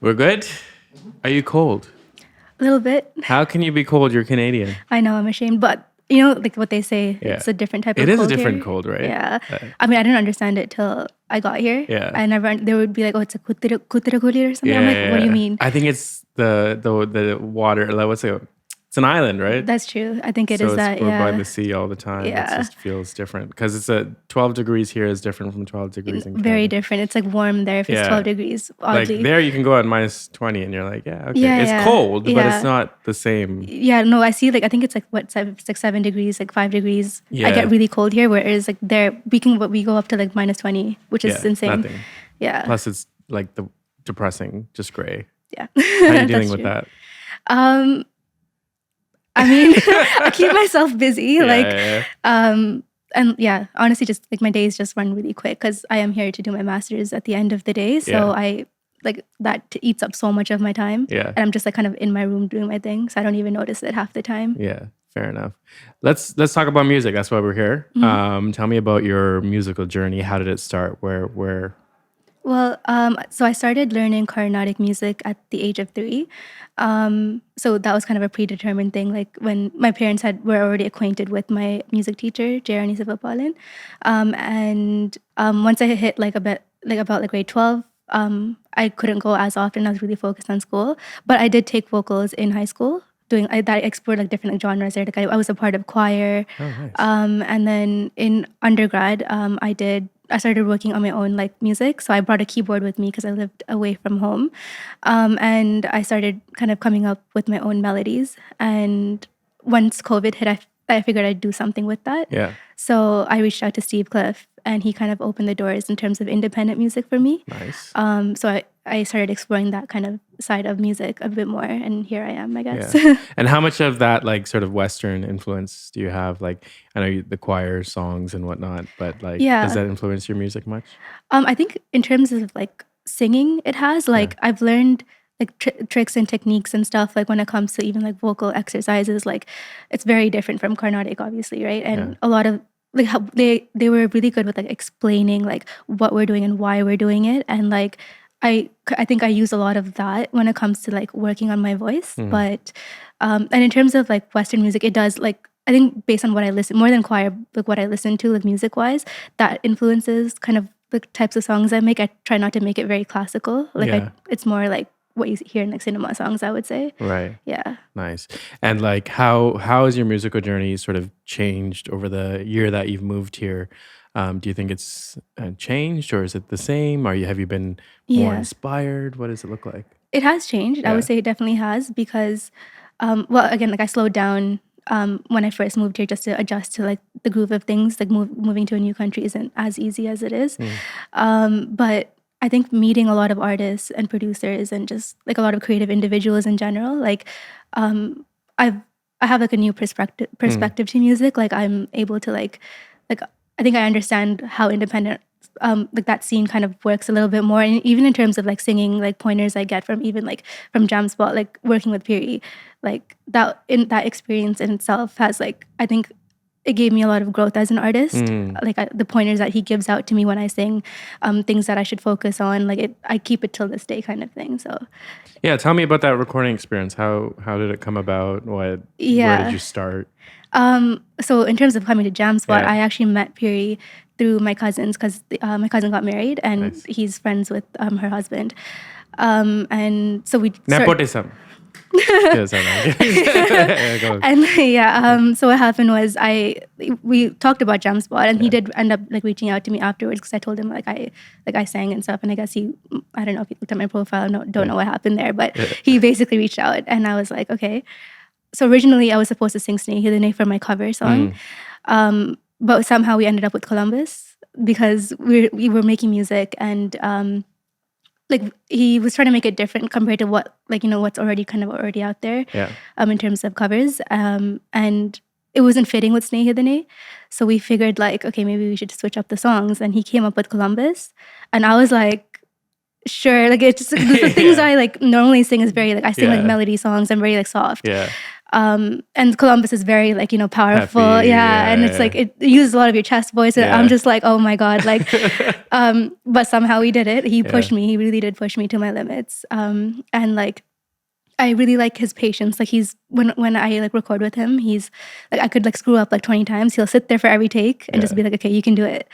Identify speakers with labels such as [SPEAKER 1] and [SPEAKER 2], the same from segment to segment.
[SPEAKER 1] We're good? Are you cold?
[SPEAKER 2] A little bit.
[SPEAKER 1] How can you be cold? You're Canadian.
[SPEAKER 2] I know, I'm ashamed, but you know, like what they say,
[SPEAKER 1] Yeah.
[SPEAKER 2] it's a different type
[SPEAKER 1] It
[SPEAKER 2] of
[SPEAKER 1] is a
[SPEAKER 2] cold
[SPEAKER 1] different
[SPEAKER 2] here.
[SPEAKER 1] cold, right?
[SPEAKER 2] Yeah. I mean, I didn't understand it till I got here.
[SPEAKER 1] Yeah.
[SPEAKER 2] I never, they would be like, oh, it's a kutira kuli or something. I'm like, what do you mean?
[SPEAKER 1] I think it's the water. Like, what's it? It's an island, right?
[SPEAKER 2] That's true. I think it
[SPEAKER 1] So
[SPEAKER 2] is that.
[SPEAKER 1] we're by
[SPEAKER 2] Yeah.
[SPEAKER 1] the sea all the time. It
[SPEAKER 2] Yeah.
[SPEAKER 1] just feels different because it's a 12 degrees here is different from 12 degrees in Canada.
[SPEAKER 2] Very different. It's like warm there if it's
[SPEAKER 1] Yeah.
[SPEAKER 2] 12 degrees,
[SPEAKER 1] Like
[SPEAKER 2] oddly.
[SPEAKER 1] there, you can go at minus 20 and you're like, yeah, okay.
[SPEAKER 2] Yeah,
[SPEAKER 1] It's
[SPEAKER 2] yeah.
[SPEAKER 1] cold, but
[SPEAKER 2] Yeah.
[SPEAKER 1] it's not the same.
[SPEAKER 2] Yeah, no, I see. Like, I think it's like what, it's like 7 degrees, like 5 degrees.
[SPEAKER 1] Yeah.
[SPEAKER 2] I get really cold here, whereas like there, we go up to like minus 20, which is insane.
[SPEAKER 1] Nothing.
[SPEAKER 2] Yeah.
[SPEAKER 1] Plus, it's like the depressing, just gray.
[SPEAKER 2] Yeah.
[SPEAKER 1] How are you dealing
[SPEAKER 2] That's
[SPEAKER 1] with
[SPEAKER 2] true.
[SPEAKER 1] that?
[SPEAKER 2] I mean, I keep myself busy.
[SPEAKER 1] Yeah.
[SPEAKER 2] And yeah, honestly, just like my days just run really quick because I am here to do my master's at the end of the day. So
[SPEAKER 1] Yeah.
[SPEAKER 2] I like that eats up so much of my time.
[SPEAKER 1] Yeah.
[SPEAKER 2] And I'm just like kind of in my room doing my thing. So I don't even notice it half the time.
[SPEAKER 1] Yeah, fair enough. Let's talk about music. That's why we're here. Tell me about your musical journey. How did it start? Where?
[SPEAKER 2] Well, so I started learning Carnatic music at the age of 3. So that was kind of a predetermined thing. Like when my parents were already acquainted with my music teacher, Nilaave Vaa. And once I hit about grade 12, I couldn't go as often. I was really focused on school, but I did take vocals in high school. I explored like different genres there. Like I was a part of choir.
[SPEAKER 1] Oh, nice.
[SPEAKER 2] And then in undergrad, I started working on my own like music. So I brought a keyboard with me because I lived away from home. And I started kind of coming up with my own melodies. And once COVID hit, I figured I'd do something with that.
[SPEAKER 1] Yeah.
[SPEAKER 2] So I reached out to Steve Cliff and he kind of opened the doors in terms of independent music for me.
[SPEAKER 1] Nice.
[SPEAKER 2] So I started exploring that kind of side of music a bit more, and here I am, I guess.
[SPEAKER 1] Yeah. And how much of that like sort of Western influence do you have? Like I know the choir songs and whatnot, but like does that influence your music much?
[SPEAKER 2] I think in terms of like singing, it has. Like I've learned like tricks and techniques and stuff. Like when it comes to even like vocal exercises, like it's very different from Carnatic, obviously, right? And a lot of like how they were really good with like explaining like what we're doing and why we're doing it, and like I think I use a lot of that when it comes to like working on my voice. But and in terms of like Western music, it does like I think based on what I listen more than choir, like what I listen to like music wise, that influences kind of the types of songs I make. I try not to make it very classical. Like it's more like what you hear in like cinema songs, I would say.
[SPEAKER 1] Right.
[SPEAKER 2] Yeah.
[SPEAKER 1] Nice. And like how has your musical journey sort of changed over the year that you've moved here? Do you think it's changed or is it the same? Have you been more inspired? What does it look like?
[SPEAKER 2] It has changed. I would say it definitely has because, well, again, like I slowed down when I first moved here just to adjust to like the groove of things. Like moving to a new country isn't as easy as it is. But I think meeting a lot of artists and producers and just like a lot of creative individuals in general, like I have like a new perspective to music. Like I'm able to like I think I understand how independent like that scene kind of works a little bit more, and even in terms of like singing, like pointers I get from even like from Jamspot, like working with Piri, like that experience in itself has like I think it gave me a lot of growth as an artist. Like the pointers that he gives out to me when I sing, things that I should focus on, like I keep it till this day, kind of thing. So
[SPEAKER 1] yeah, tell me about that recording experience. How did it come about? Where did you start?
[SPEAKER 2] So in terms of coming to Jamspot, I actually met Piri through my cousins because my cousin got married and he's friends with her husband. And so we
[SPEAKER 1] nepotism.
[SPEAKER 2] And so what happened was we talked about Jamspot and he did end up like reaching out to me afterwards because I told him like I sang and stuff, and I guess I don't know if he looked at my profile, don't know what happened there, but he basically reached out and I was like, okay. So originally I was supposed to sing Snehidane for my cover song, but somehow we ended up with Columbus because we were making music and like he was trying to make it different compared to what what's already out there in terms of covers, and it wasn't fitting with Snehidane. So we figured like, okay, maybe we should switch up the songs, and he came up with Columbus, and I was like Sure, like it's just the things I like normally sing is very like I sing like melody songs. I'm very like soft.
[SPEAKER 1] Yeah.
[SPEAKER 2] And Columbus is very like, you know, powerful.
[SPEAKER 1] Peppy,
[SPEAKER 2] And it's like it uses a lot of your chest voice. And I'm just like, oh my God, like but somehow we did it. He pushed me. He really did push me to my limits. And like I really like his patience. Like he's when I like record with him, he's like I could like screw up like 20 times. He'll sit there for every take and just be like, okay, you can do it.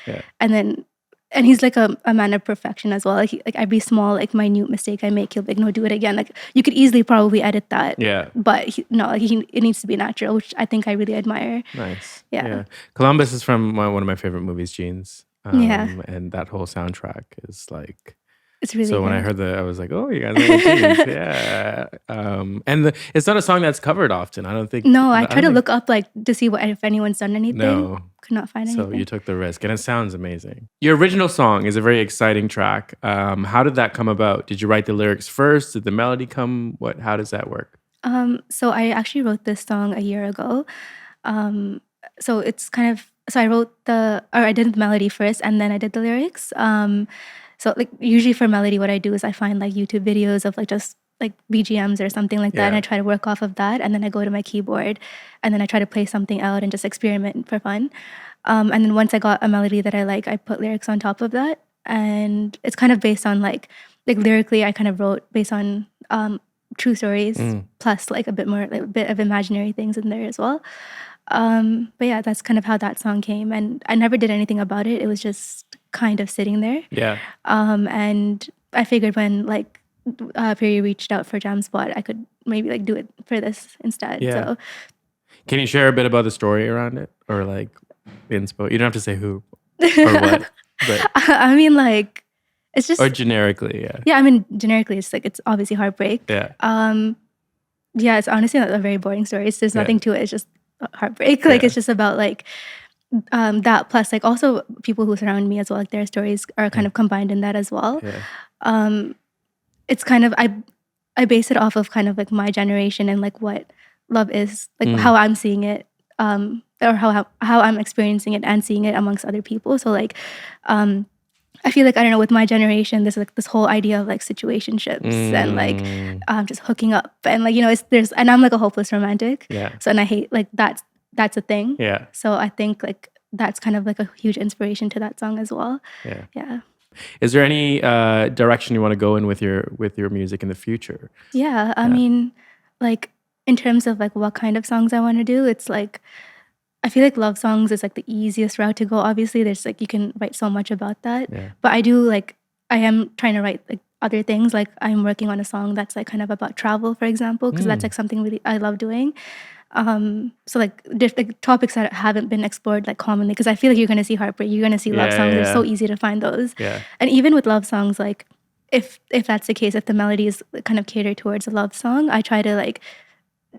[SPEAKER 2] And he's like a man of perfection as well. Like every small like minute mistake I make, he'll be like, no, do it again. Like you could easily probably edit that.
[SPEAKER 1] Yeah.
[SPEAKER 2] But it needs to be natural, which I think I really admire.
[SPEAKER 1] Nice.
[SPEAKER 2] Yeah.
[SPEAKER 1] Columbus is from one of my favorite movies, Jeans. And that whole soundtrack is like.
[SPEAKER 2] It's really
[SPEAKER 1] so
[SPEAKER 2] good.
[SPEAKER 1] When I heard that, I was like, "Oh, you guys know Jeans." Yeah. And it's not a song that's covered often. I don't think.
[SPEAKER 2] No, I try to look up like to see if anyone's done anything.
[SPEAKER 1] No,
[SPEAKER 2] could not find anything.
[SPEAKER 1] So you took the risk, and it sounds amazing. Your original song is a very exciting track. How did that come about? Did you write the lyrics first? Did the melody come? How does that work?
[SPEAKER 2] So I actually wrote this song a year ago. So it's kind of I did the melody first, and then I did the lyrics. So like usually for melody, what I do is I find like YouTube videos of like just like BGMs or something like that, and I try to work off of that, and then I go to my keyboard, and then I try to play something out and just experiment for fun. And then once I got a melody that I like, I put lyrics on top of that, and it's kind of based on like lyrically, I kind of wrote based on true stories plus like a bit of imaginary things in there as well. But yeah, that's kind of how that song came, and I never did anything about it. It was just kind of sitting there.
[SPEAKER 1] Yeah.
[SPEAKER 2] And I figured when like Piri reached out for Jamspot, I could maybe like do it for this instead.
[SPEAKER 1] Yeah.
[SPEAKER 2] So
[SPEAKER 1] can you share a bit about the story around it, or like inspo? You don't have to say who or what, but
[SPEAKER 2] I mean, like it's just
[SPEAKER 1] or generically, yeah.
[SPEAKER 2] Yeah, I mean, generically, it's like it's obviously heartbreak.
[SPEAKER 1] Yeah.
[SPEAKER 2] Yeah, it's honestly not a very boring story. There's nothing to it. It's just heartbreak. Like it's just about like that plus like also people who surround me as well. Like their stories are kind of combined in that as well.
[SPEAKER 1] Yeah.
[SPEAKER 2] It's kind of I base it off of kind of like my generation and like what love is, like how I'm seeing it, or how I'm experiencing it and seeing it amongst other people. So like I feel like, I don't know, with my generation, there's like this whole idea of like situationships and like just hooking up and like, you know, and I'm like a hopeless romantic.
[SPEAKER 1] Yeah.
[SPEAKER 2] So, and I hate like that's a thing.
[SPEAKER 1] Yeah.
[SPEAKER 2] So I think like that's kind of like a huge inspiration to that song as well.
[SPEAKER 1] Yeah.
[SPEAKER 2] Yeah.
[SPEAKER 1] Is there any direction you want to go in with your music in the future?
[SPEAKER 2] Yeah. I mean, like in terms of like what kind of songs I want to do, it's like, I feel like love songs is like the easiest route to go. Obviously, there's like you can write so much about that.
[SPEAKER 1] Yeah.
[SPEAKER 2] But I am trying to write like other things. Like I'm working on a song that's like kind of about travel, for example, because that's like something really I love doing. So like topics that haven't been explored like commonly, because I feel like you're gonna see heartbreak, you're gonna see love songs. It's so easy to find those.
[SPEAKER 1] Yeah.
[SPEAKER 2] And even with love songs, like if that's the case, if the melody is kind of catered towards a love song, I try to like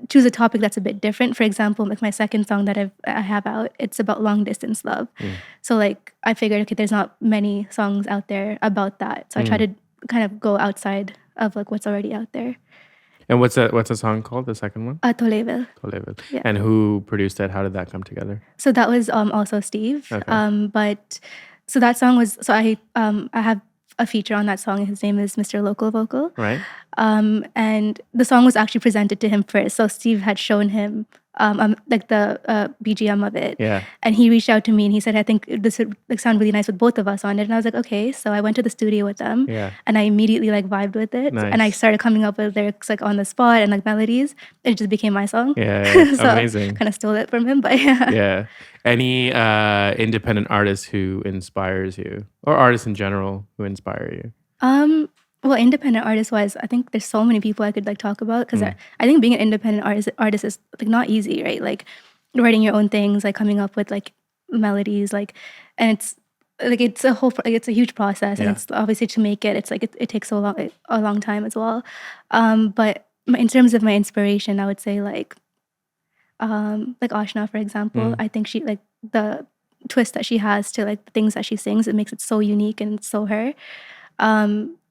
[SPEAKER 2] choose a topic that's a bit different. For example, like my second song that I have out, it's about long distance love. So like I figured, okay, there's not many songs out there about that. So I try to kind of go outside of like what's already out there.
[SPEAKER 1] And what's a song called, the second one?
[SPEAKER 2] Tolevel.
[SPEAKER 1] Yeah. And who produced it? How did that come together?
[SPEAKER 2] So that was also Steve.
[SPEAKER 1] Okay.
[SPEAKER 2] But so that song was, so I have a feature on that song. His name is Mr. Local Vocal.
[SPEAKER 1] Right.
[SPEAKER 2] And the song was actually presented to him first. So Steve had shown him like the BGM of it.
[SPEAKER 1] Yeah.
[SPEAKER 2] And he reached out to me and he said, I think this would like sound really nice with both of us on it. And I was like, okay. So I went to the studio with them.
[SPEAKER 1] Yeah.
[SPEAKER 2] And I immediately like vibed with it.
[SPEAKER 1] Nice.
[SPEAKER 2] And I started coming up with lyrics like on the spot and like melodies. It just became my song.
[SPEAKER 1] Yeah.
[SPEAKER 2] So
[SPEAKER 1] amazing.
[SPEAKER 2] Kind of stole it from him, but yeah.
[SPEAKER 1] Yeah. Any independent artist who inspires you, or artists in general who inspire you?
[SPEAKER 2] Well, independent artist wise, I think there's so many people I could like talk about, because I think being an independent artist is like not easy, right? Like writing your own things, like coming up with like melodies, like, and it's like it's a huge process, and it's obviously to make it, it's like it takes a long time as well. But in terms of my inspiration, I would say like Ashna, for example. I think she like the twist that she has to like the things that she sings, it makes it so unique and it's so her.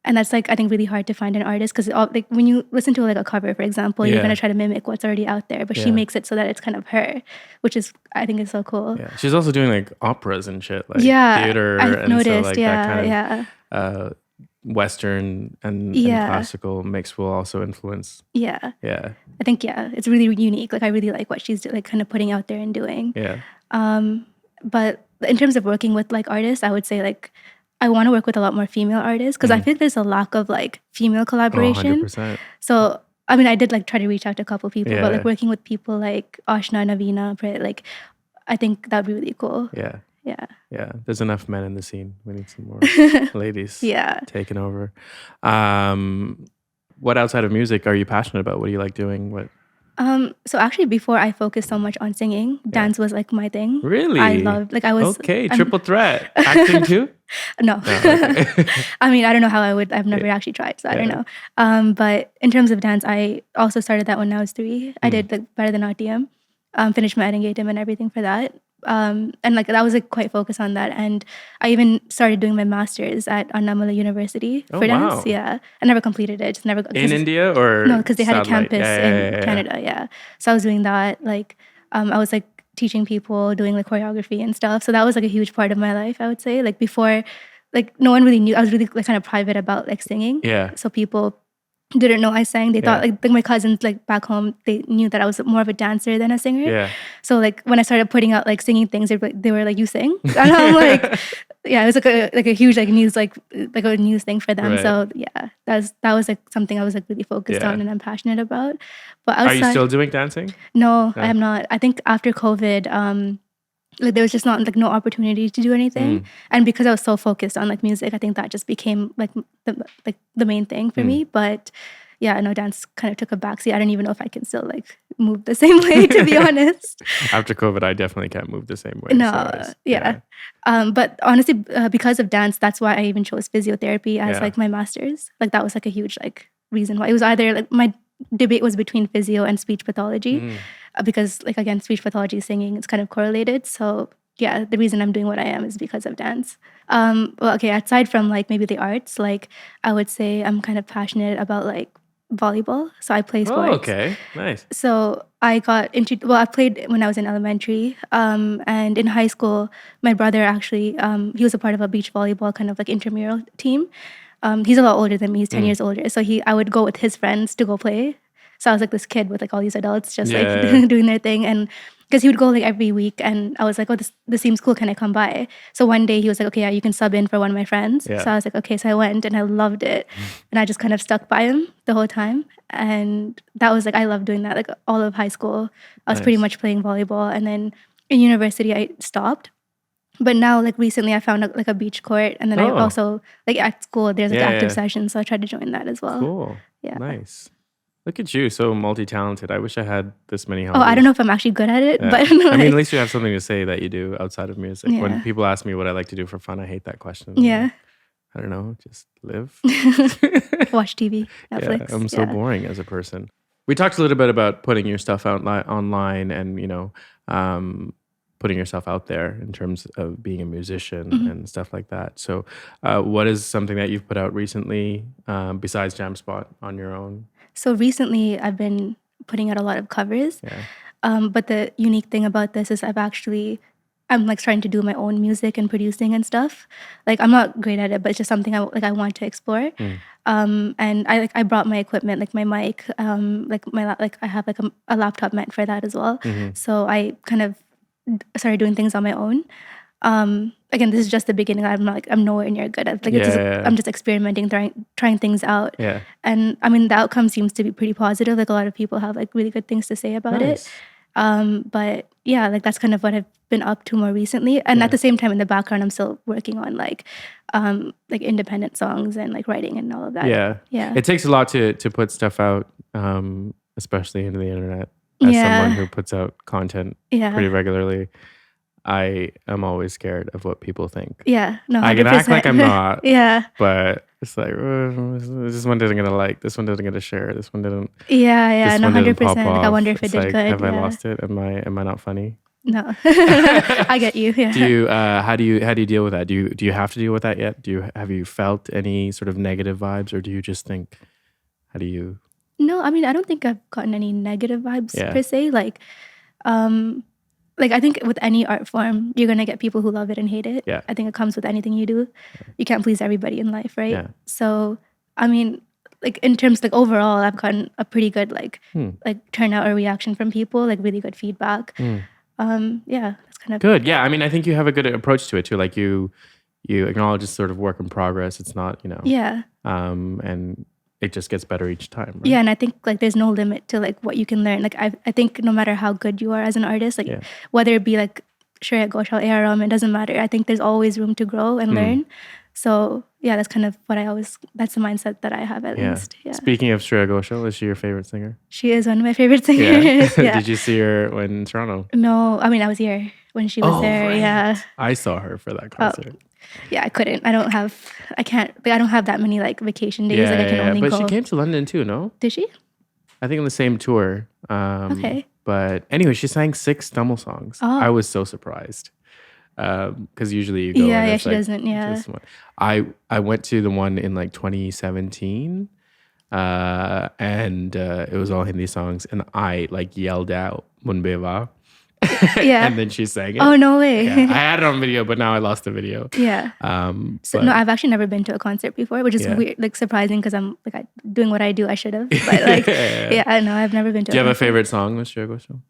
[SPEAKER 2] And that's like I think really hard to find an artist, because like when you listen to like a cover, for example, you're gonna try to mimic what's already out there, but she makes it so that it's kind of her, which is I think is so cool.
[SPEAKER 1] Yeah, she's also doing like operas and shit, like theater.
[SPEAKER 2] I've
[SPEAKER 1] and
[SPEAKER 2] noticed.
[SPEAKER 1] so, like, that kind of, Western and classical mix will also influence.
[SPEAKER 2] Yeah.
[SPEAKER 1] Yeah.
[SPEAKER 2] I think, it's really unique. Like, I really like what she's like kind of putting out there and doing.
[SPEAKER 1] Yeah.
[SPEAKER 2] But in terms of working with like artists, I would say like I want to work with a lot more female artists because I feel like there's a lack of like female collaboration.
[SPEAKER 1] 100%.
[SPEAKER 2] So, I mean, I did like try to reach out to a couple people, but like working with people like Ashna, Navina, like I think that'd be really cool.
[SPEAKER 1] Yeah.
[SPEAKER 2] Yeah.
[SPEAKER 1] Yeah. There's enough men in the scene. We need some more ladies taking over. What outside of music are you passionate about? What do you like doing? What?
[SPEAKER 2] So actually before I focused so much on singing, dance was like my thing.
[SPEAKER 1] Really?
[SPEAKER 2] I loved, like I was...
[SPEAKER 1] Okay, triple threat. Acting too?
[SPEAKER 2] No. Okay. I mean, I don't know how I would, I've never actually tried, so I don't know. But in terms of dance, I also started that when I was 3. I did like Bharatanatyam, finished my Arangetam and everything for that. And like that was like quite focused on that, and I even started doing my masters at Annamala University for dance.
[SPEAKER 1] Wow.
[SPEAKER 2] Yeah, I never completed it. Just never
[SPEAKER 1] in India or
[SPEAKER 2] no, because they had a campus in Canada. Yeah, so I was doing that. Like, I was like teaching people, doing like choreography and stuff. So that was like a huge part of my life. I would say like before, like no one really knew. I was really like kind of private about like singing.
[SPEAKER 1] Yeah.
[SPEAKER 2] So people didn't know I sang. They thought like my cousins like back home, they knew that I was more of a dancer than a singer.
[SPEAKER 1] Yeah.
[SPEAKER 2] So like when I started putting out like singing things, they were like, you sing? And I'm like, yeah, it was like a huge like news like a news thing for them. Right. So yeah, that was like something I was like really focused on and I'm passionate about. But outside,
[SPEAKER 1] are you still doing dancing?
[SPEAKER 2] No, I am not. I think after COVID, like there was just not like no opportunity to do anything, and because I was so focused on like music, I think that just became like the main thing for me. But yeah, no, dance kind of took a backseat. I don't even know if I can still like move the same way, to be honest.
[SPEAKER 1] After COVID, I definitely can't move the same way.
[SPEAKER 2] No, so yeah. But honestly, because of dance, that's why I even chose physiotherapy as like my master's. Like that was like a huge like reason why. It was either like my debate was between physio and speech pathology. Because like again, speech pathology, singing, it's kind of correlated. So yeah, the reason I'm doing what I am is because of dance. Well, okay, aside from like maybe the arts, like I would say I'm kind of passionate about like volleyball. So I play sports.
[SPEAKER 1] Oh, okay, nice.
[SPEAKER 2] So I got into, well, I played when I was in elementary, and in high school, my brother actually, he was a part of a beach volleyball kind of like intramural team. He's a lot older than me. He's 10 years older. So I would go with his friends to go play. So I was like this kid with like all these adults just doing their thing. And because he would go like every week and I was like, oh, this seems cool. Can I come by? So one day he was like, okay, yeah, you can sub in for one of my friends. So I was like, okay. So I went and I loved it. And I just kind of stuck by him the whole time. And that was like, I loved doing that. Like all of high school, I was pretty much playing volleyball. And then in university, I stopped. But now, like recently, I found like a beach court. And then I also, like at school, there's like active sessions. So I tried to join that as well.
[SPEAKER 1] Cool.
[SPEAKER 2] Yeah.
[SPEAKER 1] Nice. Look at you, so multi-talented. I wish I had this many hobbies.
[SPEAKER 2] Oh, I don't know if I'm actually good at it, but like,
[SPEAKER 1] I mean, at least you have something to say that you do outside of music. Yeah. When people ask me what I like to do for fun, I hate that question.
[SPEAKER 2] Yeah.
[SPEAKER 1] I don't know, just live.
[SPEAKER 2] Watch TV, Netflix.
[SPEAKER 1] Yeah, I'm so boring as a person. We talked a little bit about putting your stuff out online and, you know, putting yourself out there in terms of being a musician and stuff like that. So what is something that you've put out recently besides Jamspot on your own? So
[SPEAKER 2] recently I've been putting out a lot of covers. Yeah. But the unique thing about this is I'm like trying to do my own music and producing and stuff. Like I'm not great at it, but it's just something I want to explore. And I brought my equipment, like my mic, I have like a laptop meant for that as well. So I kind of started doing things on my own. Again, this is just the beginning. I'm nowhere near good at like I'm just experimenting, trying things out. Yeah. And I mean the outcome seems to be pretty positive. Like a lot of people have like really good things to say about it. But yeah, like that's kind of what I've been up to more recently. And at the same time in the background I'm still working on like independent songs and like writing and all of that. Yeah. Yeah.
[SPEAKER 1] It takes a lot to put stuff out, especially into the internet. As someone who puts out content pretty regularly. I am always scared of what people think.
[SPEAKER 2] Yeah, no, 100%.
[SPEAKER 1] I can act like I'm not.
[SPEAKER 2] Yeah.
[SPEAKER 1] But it's like, this one didn't get a like, this one didn't get a share, this one didn't.
[SPEAKER 2] Yeah, no, 100%. Like, I wonder if it did good.
[SPEAKER 1] Have I lost it? Am I not funny?
[SPEAKER 2] No, I get you. Yeah.
[SPEAKER 1] Do you? How do you deal with that? Do you have to deal with that yet? Have you felt any sort of negative vibes, or do you just think? How do you?
[SPEAKER 2] No, I mean I don't think I've gotten any negative vibes per se. Like, like I think with any art form, you're gonna get people who love it and hate it.
[SPEAKER 1] Yeah.
[SPEAKER 2] I think it comes with anything you do. You can't please everybody in life, right?
[SPEAKER 1] Yeah.
[SPEAKER 2] So I mean, like in terms like overall, I've gotten a pretty good like turnout or reaction from people, like really good feedback. Yeah, that's kind of
[SPEAKER 1] good. Yeah, I mean, I think you have a good approach to it too. Like you acknowledge it's sort of work in progress. It's not,
[SPEAKER 2] yeah.
[SPEAKER 1] And it just gets better each time, right?
[SPEAKER 2] Yeah, and I think like there's no limit to like what you can learn. Like I think no matter how good you are as an artist, like whether it be like Shreya Ghoshal, A.R. Rahman, it doesn't matter. I think there's always room to grow and learn. So yeah, that's kind of what that's the mindset that I have at least. Yeah.
[SPEAKER 1] Speaking of Shreya Ghoshal, is she your favorite singer?
[SPEAKER 2] She is one of my favorite singers. Yeah.
[SPEAKER 1] Did you see her in Toronto?
[SPEAKER 2] No, I mean I was here when she was there.
[SPEAKER 1] Right.
[SPEAKER 2] Yeah.
[SPEAKER 1] I saw her for that concert.
[SPEAKER 2] Yeah, I couldn't. I don't have that many like vacation days. Like I can only
[SPEAKER 1] go.
[SPEAKER 2] But
[SPEAKER 1] she came to London too, no?
[SPEAKER 2] Did she?
[SPEAKER 1] I think on the same tour.
[SPEAKER 2] Okay.
[SPEAKER 1] But anyway, she sang 6 Tamil songs.
[SPEAKER 2] Oh.
[SPEAKER 1] I was so surprised. Because usually you go.
[SPEAKER 2] Yeah, she doesn't. Yeah.
[SPEAKER 1] I went to the one in like 2017, and it was all Hindi songs, and I like yelled out "Nilaave Vaa."
[SPEAKER 2] Yeah.
[SPEAKER 1] And then she sang it.
[SPEAKER 2] Oh, no way.
[SPEAKER 1] Yeah. I had it on video, but now I lost the video.
[SPEAKER 2] Yeah. No, I've actually never been to a concert before, which is weird, like surprising because I'm like doing what I do. I should have, but like, no, I've never been to.
[SPEAKER 1] Do you have a favorite song, Mr. Ghoshal?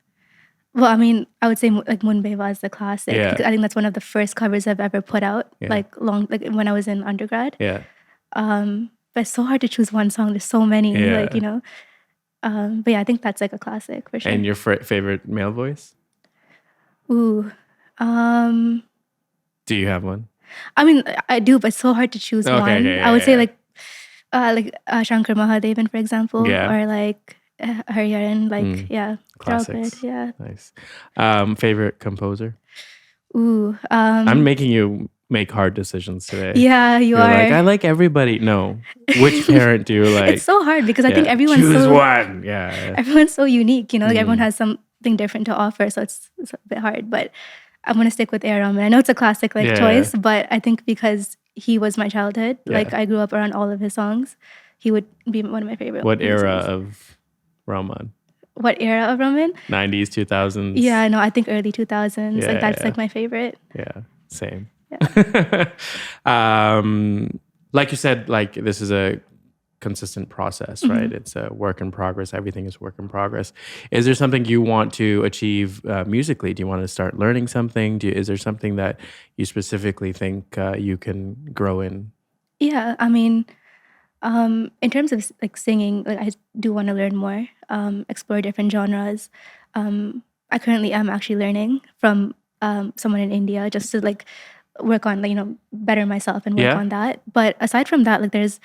[SPEAKER 2] Well, I mean, I would say like Nilaave Vaa is the classic. Yeah. I think that's one of the first covers I've ever put out, like when I was in undergrad.
[SPEAKER 1] Yeah.
[SPEAKER 2] But it's so hard to choose one song. There's so many, like, but yeah, I think that's like a classic for sure.
[SPEAKER 1] And your favorite male voice?
[SPEAKER 2] Ooh.
[SPEAKER 1] Do you have one?
[SPEAKER 2] I mean, I do, but it's so hard to choose one. I would say like Shankar Mahadevan, for example, or like Ariana, like
[SPEAKER 1] classics.
[SPEAKER 2] Good, yeah.
[SPEAKER 1] Nice. Favorite composer?
[SPEAKER 2] Ooh.
[SPEAKER 1] I'm making you make hard decisions today.
[SPEAKER 2] Yeah, you're
[SPEAKER 1] are. Like, I like everybody. No. Which parent do you like?
[SPEAKER 2] It's so hard because I think everyone's
[SPEAKER 1] choose one. Yeah.
[SPEAKER 2] Everyone's so unique, like everyone has something different to offer, so it's a bit hard. But I'm gonna stick with A.R. Rahman. I know it's a classic choice, but I think because he was my childhood, like I grew up around all of his songs, he would be one of my favorite.
[SPEAKER 1] What era of Rahman?
[SPEAKER 2] What era of Rahman?
[SPEAKER 1] 90s, 2000s?
[SPEAKER 2] Yeah, no, I think early 2000s. Like that's like my favorite.
[SPEAKER 1] Yeah, same. Yeah. Like you said, like this is a consistent process, right? It's a work in progress. Everything is work in progress. Is there something you want to achieve musically? Do you want to start learning something? Is there something that you specifically think you can grow in?
[SPEAKER 2] Yeah, I mean, in terms of like singing, like I do want to learn more, explore different genres. I currently am actually learning from someone in India just to like work on, like, better myself and work on that. But aside from that, like there's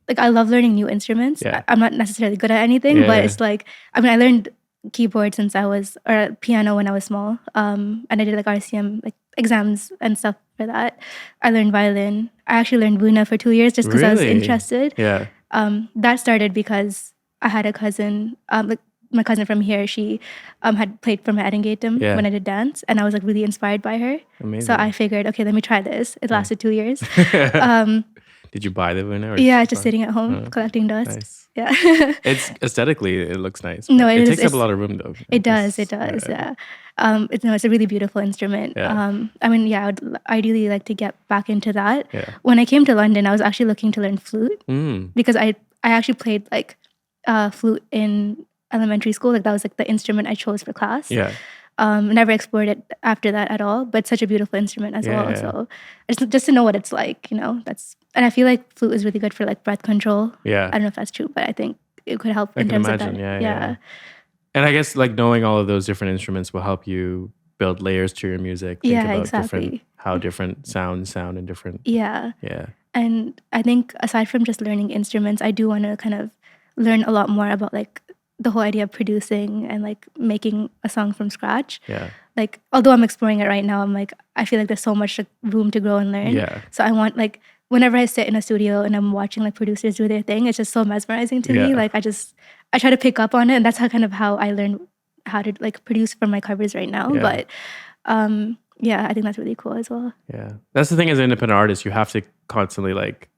[SPEAKER 2] like I love learning new instruments. I'm not necessarily good at anything, but it's like I mean I learned keyboard or piano when I was small. And I did like RCM like exams and stuff for that. I learned violin. I actually learned Vuna for 2 years just because I was interested.
[SPEAKER 1] Yeah.
[SPEAKER 2] That started because I had a cousin, like my cousin from here. She had played for my Edingatum when I did dance, and I was like really inspired by her.
[SPEAKER 1] Amazing.
[SPEAKER 2] So I figured, okay, let me try this. It lasted 2 years.
[SPEAKER 1] Did you buy the Vuna?
[SPEAKER 2] Yeah, just sitting at home collecting dust.
[SPEAKER 1] Nice.
[SPEAKER 2] Yeah.
[SPEAKER 1] It's aesthetically, it looks nice.
[SPEAKER 2] No,
[SPEAKER 1] it takes up a lot of room though.
[SPEAKER 2] It does. Yeah. It's a really beautiful instrument.
[SPEAKER 1] Yeah.
[SPEAKER 2] I mean, I would ideally like to get back into that.
[SPEAKER 1] Yeah.
[SPEAKER 2] When I came to London, I was actually looking to learn flute because I actually played like flute in elementary school. Like that was like the instrument I chose for class.
[SPEAKER 1] Yeah.
[SPEAKER 2] Never explored it after that at all, but such a beautiful instrument as well. So just to know what it's like, and I feel like flute is really good for like breath control.
[SPEAKER 1] Yeah.
[SPEAKER 2] I don't know if that's true, but I think it could help in terms of that. Yeah.
[SPEAKER 1] And I guess like knowing all of those different instruments will help you build layers to your music. Think about
[SPEAKER 2] exactly.
[SPEAKER 1] How different sounds sound in different.
[SPEAKER 2] Yeah.
[SPEAKER 1] Yeah.
[SPEAKER 2] And I think aside from just learning instruments, I do want to kind of learn a lot more about like the whole idea of producing and like making a song from scratch.
[SPEAKER 1] Yeah.
[SPEAKER 2] Like, although I'm exploring it right now, I'm like, I feel like there's so much like, room to grow and learn.
[SPEAKER 1] Yeah.
[SPEAKER 2] So I want like, whenever I sit in a studio and I'm watching like producers do their thing, it's just so mesmerizing to me. Like I try to pick up on it, and that's how I learn how to like produce for my covers right now.
[SPEAKER 1] Yeah.
[SPEAKER 2] But I think that's really cool as well.
[SPEAKER 1] Yeah. That's the thing as an independent artist, you have to constantly like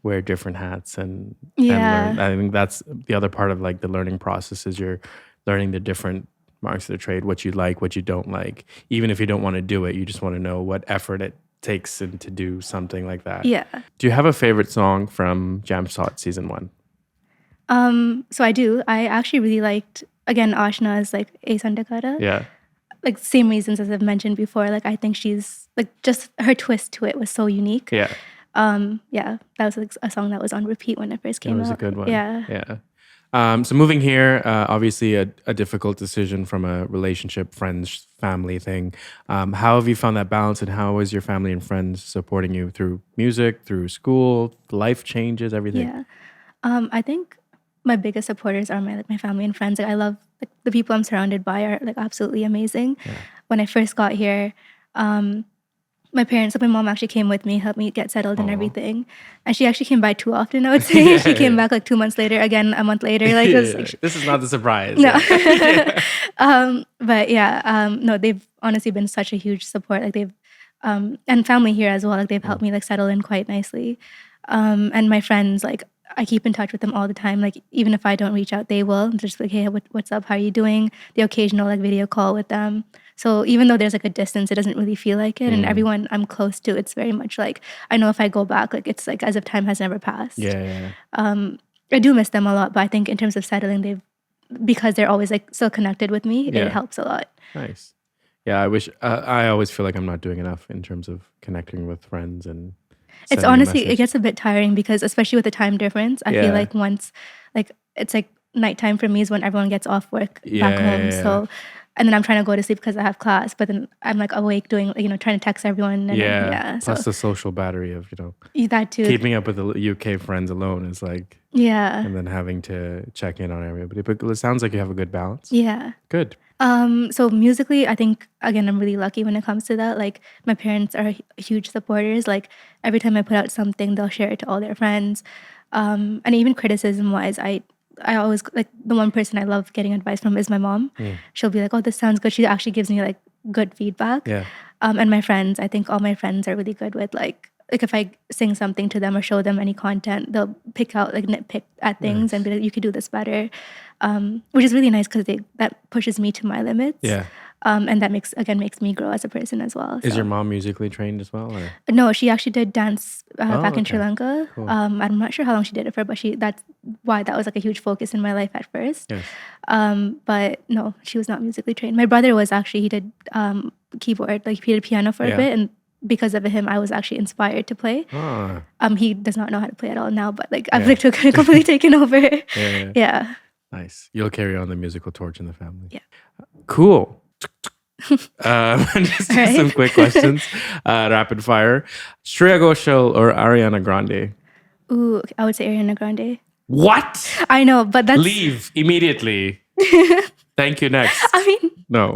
[SPEAKER 1] wear different hats and learn. I think that's the other part of like the learning process is you're learning the different marks of the trade, what you like, what you don't like. Even if you don't want to do it, you just want to know what effort it takes in to do something like that.
[SPEAKER 2] Yeah.
[SPEAKER 1] Do you have a favorite song from Jamspot season 1?
[SPEAKER 2] So I do. I actually really liked, again, Ashna's like A Sandakara.
[SPEAKER 1] Yeah.
[SPEAKER 2] Like same reasons as I've mentioned before. Like I think she's like just her twist to it was so unique.
[SPEAKER 1] Yeah.
[SPEAKER 2] Yeah, that was like a song that was on repeat when it first came out.
[SPEAKER 1] It was a good one.
[SPEAKER 2] Yeah.
[SPEAKER 1] Yeah. So moving here, obviously a difficult decision from a relationship, friends, family thing. How have you found that balance, and how is your family and friends supporting you through music, through school, life changes, everything?
[SPEAKER 2] Yeah. I think my biggest supporters are my family and friends. Like I love the people I'm surrounded by are like absolutely amazing. Yeah. When I first got here, my parents, like my mom actually came with me, helped me get settled and everything. And she actually came by too often, I would say. She came back like 2 months later, again a month later. Like, it was, like
[SPEAKER 1] this is not the surprise.
[SPEAKER 2] No. But yeah, no, they've honestly been such a huge support. Like they've, and family here as well. Like they've helped me like settle in quite nicely. And my friends, like I keep in touch with them all the time. Like even if I don't reach out, they will. They're just like, hey, what's up? How are you doing? The occasional like video call with them. So even though there's like a distance, it doesn't really feel like it. And everyone I'm close to, it's very much like, I know if I go back, like it's like as if time has never passed.
[SPEAKER 1] Yeah.
[SPEAKER 2] I do miss them a lot, but I think in terms of settling, because they're always like still connected with me, it helps a lot.
[SPEAKER 1] Nice. Yeah, I always feel like I'm not doing enough in terms of connecting with friends and
[SPEAKER 2] it's honestly, it gets a bit tiring because especially with the time difference, I feel like once, like it's like nighttime for me is when everyone gets off work back home. So, and then I'm trying to go to sleep because I have class, but then I'm like awake doing, trying to text everyone. And
[SPEAKER 1] Plus the social battery of,
[SPEAKER 2] that too.
[SPEAKER 1] Keeping up with the UK friends alone is like, and then having to check in on everybody. But it sounds like you have a good balance.
[SPEAKER 2] Yeah.
[SPEAKER 1] Good.
[SPEAKER 2] So musically, I think, again, I'm really lucky when it comes to that. Like my parents are huge supporters. Like every time I put out something, they'll share it to all their friends. And even criticism wise, I always, like the one person I love getting advice from is my mom. She'll be like, oh, this sounds good. She actually gives me like good feedback.
[SPEAKER 1] Yeah.
[SPEAKER 2] And my friends, I think all my friends are really good with like if I sing something to them or show them any content, they'll pick out, like nitpick at things and be like, you could do this better. Which is really nice because that pushes me to my limits.
[SPEAKER 1] Yeah.
[SPEAKER 2] And that makes me grow as a person as well.
[SPEAKER 1] Is your mom musically trained as well? Or?
[SPEAKER 2] No, she actually did dance back in Sri Lanka.
[SPEAKER 1] Cool.
[SPEAKER 2] I'm not sure how long she did it for, but that's why that was like a huge focus in my life at first.
[SPEAKER 1] Yes.
[SPEAKER 2] But no, she was not musically trained. My brother was actually, he did keyboard, like he did piano for a bit, and because of him, I was actually inspired to play. He does not know how to play at all now, but like I've like completely taken over. Yeah.
[SPEAKER 1] Nice. You'll carry on the musical torch in the family.
[SPEAKER 2] Yeah.
[SPEAKER 1] Cool. Just some quick questions. Rapid fire. Shreya Ghoshal or Ariana Grande?
[SPEAKER 2] Ooh, okay, I would say Ariana Grande.
[SPEAKER 1] What?
[SPEAKER 2] I know, but that's...
[SPEAKER 1] Leave immediately. Thank you, next.
[SPEAKER 2] I mean...
[SPEAKER 1] No.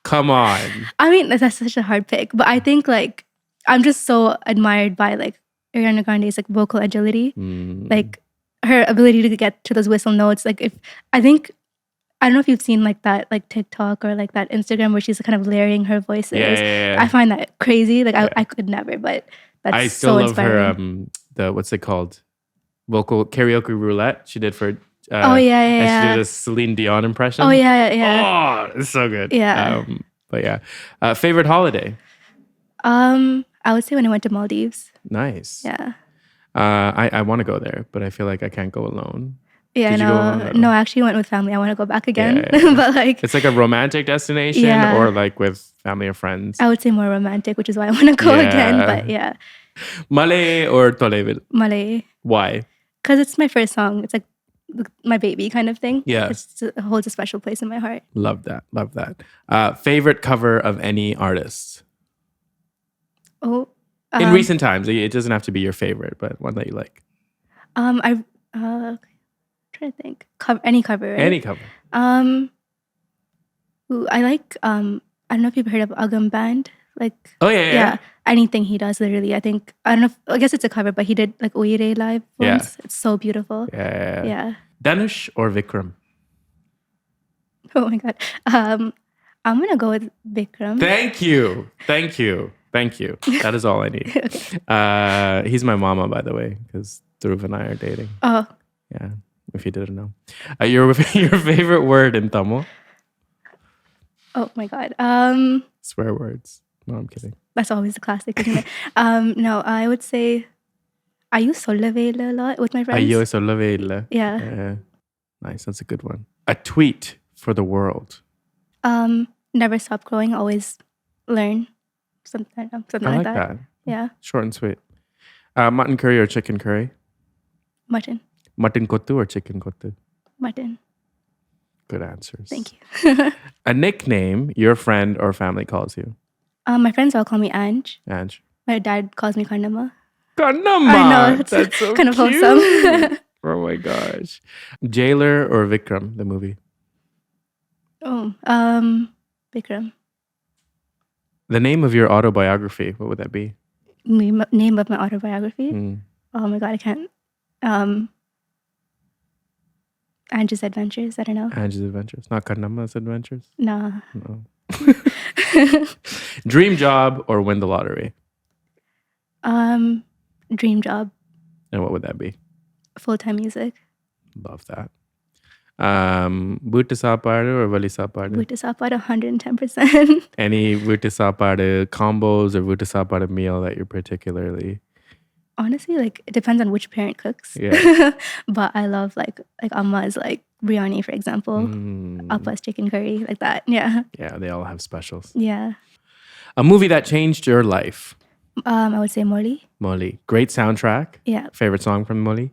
[SPEAKER 1] Come on.
[SPEAKER 2] I mean, that's such a hard pick. But I think like, I'm just so admired by like Ariana Grande's like vocal agility. Like her ability to get to those whistle notes. Like I don't know if you've seen like that, like TikTok or like that Instagram where she's kind of layering her voices.
[SPEAKER 1] Yeah.
[SPEAKER 2] I find that crazy. Like I could never, but that's
[SPEAKER 1] I still
[SPEAKER 2] so
[SPEAKER 1] love
[SPEAKER 2] inspiring.
[SPEAKER 1] her, what's it called? Vocal karaoke roulette she did for
[SPEAKER 2] And
[SPEAKER 1] she did a Celine Dion impression.
[SPEAKER 2] Oh yeah.
[SPEAKER 1] Oh, it's so good.
[SPEAKER 2] Yeah.
[SPEAKER 1] But yeah. Favorite holiday?
[SPEAKER 2] I would say when I went to Maldives.
[SPEAKER 1] Nice.
[SPEAKER 2] Yeah.
[SPEAKER 1] I want to go there, but I feel like I can't go alone.
[SPEAKER 2] Yeah, no, I actually went with family. I want to go back again. But like,
[SPEAKER 1] it's like a romantic destination or like with family or friends.
[SPEAKER 2] I would say more romantic, which is why I want to go again. But yeah.
[SPEAKER 1] Malay or Toleville?
[SPEAKER 2] Malay.
[SPEAKER 1] Why?
[SPEAKER 2] Because it's my first song. It's like my baby kind of thing.
[SPEAKER 1] Yeah.
[SPEAKER 2] It holds a special place in my heart.
[SPEAKER 1] Love that. Favorite cover of any artist?
[SPEAKER 2] Oh.
[SPEAKER 1] In recent times. It doesn't have to be your favorite, but one that you like.
[SPEAKER 2] I'm trying to think. Any cover, right?
[SPEAKER 1] Any cover.
[SPEAKER 2] I like, I don't know if you've heard of Agam Band. Like,
[SPEAKER 1] yeah.
[SPEAKER 2] Anything he does, literally. I guess it's a cover, but he did like Uire live once. It's so beautiful.
[SPEAKER 1] Yeah. Dhanush or Vikram?
[SPEAKER 2] Oh my God. I'm going to go with Vikram.
[SPEAKER 1] Thank you. That is all I need.
[SPEAKER 2] Okay.
[SPEAKER 1] He's my mama, by the way, because Dhruv and I are dating.
[SPEAKER 2] Oh.
[SPEAKER 1] Yeah, if you didn't know. Your favorite word in Tamil?
[SPEAKER 2] Oh my God.
[SPEAKER 1] Swear words. No, I'm kidding.
[SPEAKER 2] That's always a classic, isn't it? No, I would say I use Solavela a lot with my friends.
[SPEAKER 1] Ayyo sollave illa.
[SPEAKER 2] Yeah.
[SPEAKER 1] Nice. That's a good one. A tweet for the world.
[SPEAKER 2] Never stop growing. Always learn. Something
[SPEAKER 1] I like that.
[SPEAKER 2] Yeah.
[SPEAKER 1] Short and sweet. Mutton curry or chicken curry?
[SPEAKER 2] Mutton.
[SPEAKER 1] Mutton kottu or chicken kottu?
[SPEAKER 2] Mutton.
[SPEAKER 1] Good answers.
[SPEAKER 2] Thank you.
[SPEAKER 1] A nickname your friend or family calls you?
[SPEAKER 2] My friends all call me Ange.
[SPEAKER 1] Ange.
[SPEAKER 2] My dad calls me Karnama.
[SPEAKER 1] Karnama!
[SPEAKER 2] I know.
[SPEAKER 1] That's so
[SPEAKER 2] kind of
[SPEAKER 1] cute.
[SPEAKER 2] wholesome.
[SPEAKER 1] Oh my gosh. Jailer or Vikram, the movie?
[SPEAKER 2] Oh, Bikram.
[SPEAKER 1] The name of your autobiography, what would that be?
[SPEAKER 2] Name of my autobiography? Oh my God, I can't. Ange's Adventures. I don't know.
[SPEAKER 1] Ange's Adventures. Not Karnama's Adventures?
[SPEAKER 2] Nah.
[SPEAKER 1] No. Dream job or win the lottery?
[SPEAKER 2] Dream job.
[SPEAKER 1] And what would that be?
[SPEAKER 2] Full-time music.
[SPEAKER 1] Love that. Booty sapadu or vali sapadu?
[SPEAKER 2] Booty sapadu, 110%.
[SPEAKER 1] Any booty sapadu combos or booty sapadu meal that you're particularly...
[SPEAKER 2] Honestly, like it depends on which parent cooks.
[SPEAKER 1] Yeah.
[SPEAKER 2] But I love like Amma's like biryani, for example. Appa's chicken curry, like that. Yeah.
[SPEAKER 1] Yeah, they all have specials.
[SPEAKER 2] Yeah.
[SPEAKER 1] A movie that changed your life?
[SPEAKER 2] I would say Molly.
[SPEAKER 1] Molly. Great soundtrack.
[SPEAKER 2] Yeah.
[SPEAKER 1] Favorite song from Molly?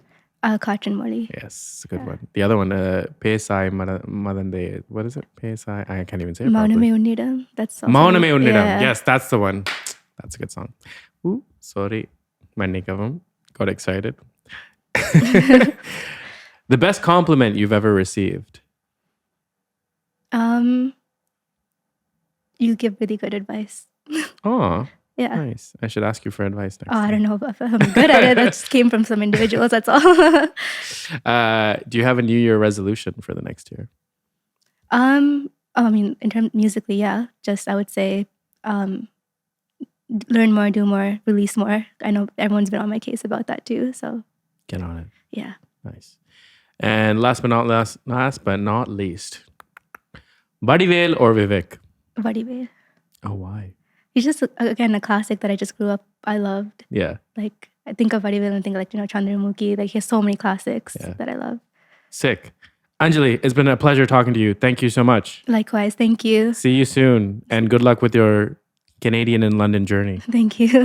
[SPEAKER 2] Cartoon Molly.
[SPEAKER 1] Yes, a good one. The other one, Pesai Madande. What is it? Pesai. I can't even say it properly.
[SPEAKER 2] Mauname Unnidam. That's also,
[SPEAKER 1] Mauname Unnidam.
[SPEAKER 2] yeah.
[SPEAKER 1] Yes, that's the one. That's a good song. Ooh, sorry. Manikavam. Got excited. The best compliment you've ever received?
[SPEAKER 2] You give really good advice.
[SPEAKER 1] Oh,
[SPEAKER 2] yeah.
[SPEAKER 1] Nice. I should ask you for advice next time.
[SPEAKER 2] I don't know if I'm good at it. That just came from some individuals, that's all.
[SPEAKER 1] Do you have a New Year resolution for the next year?
[SPEAKER 2] I mean, in terms musically, yeah. Just I would say learn more, do more, release more. I know everyone's been on my case about that too. So
[SPEAKER 1] get on it.
[SPEAKER 2] Yeah.
[SPEAKER 1] Nice. And last but not least, Vadivel or Vivek?
[SPEAKER 2] Vadivel.
[SPEAKER 1] Oh, why?
[SPEAKER 2] He's just again a classic that I just grew up. I loved.
[SPEAKER 1] Yeah.
[SPEAKER 2] Like I think of Vadivel and think like Chandramukhi. Like he has so many classics that I love.
[SPEAKER 1] Sick. Angeli, it's been a pleasure talking to you. Thank you so much.
[SPEAKER 2] Likewise. Thank you.
[SPEAKER 1] See you soon, and good luck with your Canadian and London journey.
[SPEAKER 2] Thank you.